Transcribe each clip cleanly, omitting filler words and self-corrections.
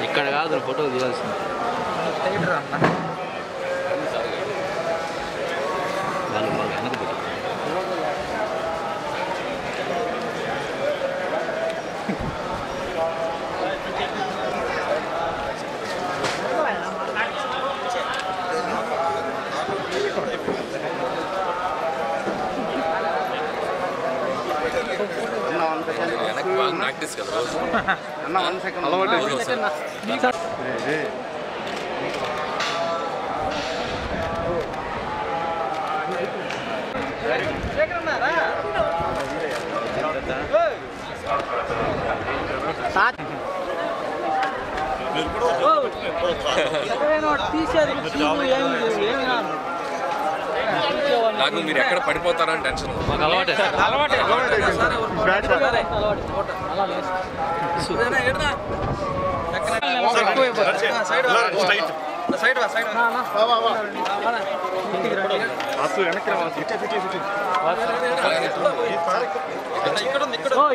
ఇక్కడ కాదు ఫోటోలు తీయాల్సింది వాళ్ళు వెనక పెట్టి ప్రాక్టీస్ కదా రోజు అన్న 1 సెకండ్ అలవాటు నాకు మీరు ఎక్కడ పడిపోతారని టెన్షన్ మాకు అలవాటే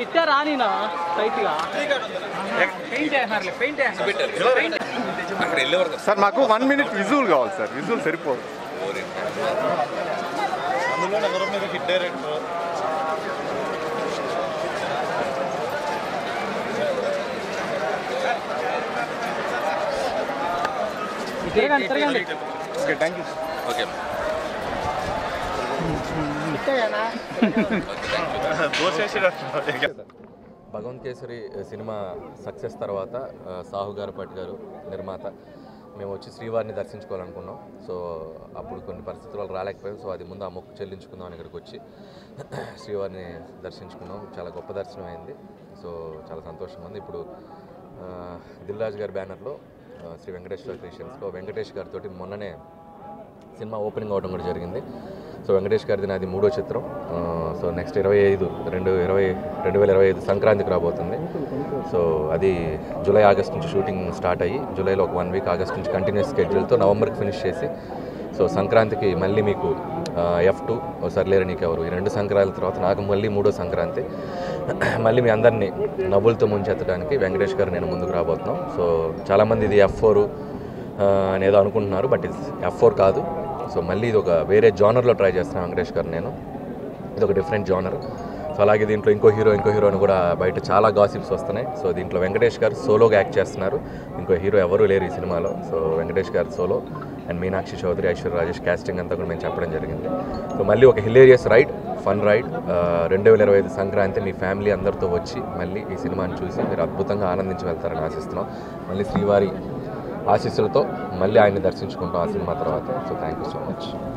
ఇట్టారా నేనా అక్కడ వెళ్ళేవారు సార్ మాకు 1 మినిట్ విజువల్ కావాలి సార్ విజువల్ సరిపోదు అందులో ఎవరో మీరు hit director okay thank you okay Bhagavanth Kesari సినిమా సక్సెస్ తర్వాత సాహు గారపాటి గారు నిర్మాత మేము వచ్చి శ్రీవారిని దర్శించుకోవాలనుకున్నాం. సో అప్పుడు కొన్ని పరిస్థితులు రాలేకపోయాం. సో అది ముందు ఆ మొక్కు చెల్లించుకుందాం అని ఇక్కడికి వచ్చి శ్రీవారిని దర్శించుకున్నాం. చాలా గొప్ప దర్శనం అయింది. సో చాలా సంతోషంగా ఉంది. ఇప్పుడు దిల్ రాజు గారి బ్యానర్లో శ్రీ వెంకటేశ్వర క్రియేషన్స్లో వెంకటేష్ గారితో మొన్ననే సినిమా ఓపెనింగ్ అవ్వడం కూడా జరిగింది. సో వెంకటేష్ గారిది నాది 3వ చిత్రం. సో నెక్స్ట్ 2025 సంక్రాంతికి రాబోతుంది. సో అది జూలై ఆగస్ట్ నుంచి షూటింగ్ స్టార్ట్ అయ్యి జూలైలో ఒక 1 వీక్, ఆగస్ట్ నుంచి కంటిన్యూస్ స్కెడ్యూల్తో నవంబర్కి ఫినిష్ చేసి సో సంక్రాంతికి మళ్ళీ మీకు F2 సర్లేరు నీకెవరు ఈ 2 సంక్రాంతి తర్వాత నాకు మళ్ళీ 3వ సంక్రాంతి మళ్ళీ మీ అందరినీ నవ్వులతో ముంచెత్తడానికి వెంకటేష్ గారు నేను ముందుకు రాబోతున్నాం. సో చాలామంది ఇది F4 అనేదో అనుకుంటున్నారు, బట్ ఇది F4 కాదు. సో మళ్ళీ ఇది ఒక వేరే జానర్లో ట్రై చేస్తున్నాను వెంకటేష్ గారు నేను. ఇది ఒక డిఫరెంట్ జానర్. సో అలాగే దీంట్లో ఇంకో హీరో అని కూడా బయట చాలా గాసిప్స్ వస్తున్నాయి. సో దీంట్లో వెంకటేష్ గారు సోలోగా యాక్ట్ చేస్తున్నారు. ఇంకో హీరో ఎవరూ లేరు ఈ సినిమాలో. సో వెంకటేష్ గారు solo and Meenakshi Chaudhary, Aishwarya Rajesh casting అంతా కూడా మేము చెప్పడం జరిగింది. సో మళ్ళీ ఒక hilarious ride, fun ride 2025 Sankranti మీ ఫ్యామిలీ అందరితో వచ్చి మళ్ళీ ఈ సినిమాని చూసి మీరు అద్భుతంగా ఆనందించి వెళ్తారని ఆశిస్తున్నాం. మళ్ళీ శ్రీవారి ఆశీస్సులతో మళ్ళీ ఆయన్ని దర్శించుకుంటాం ఆ సినిమా తర్వాత. So thank you so much.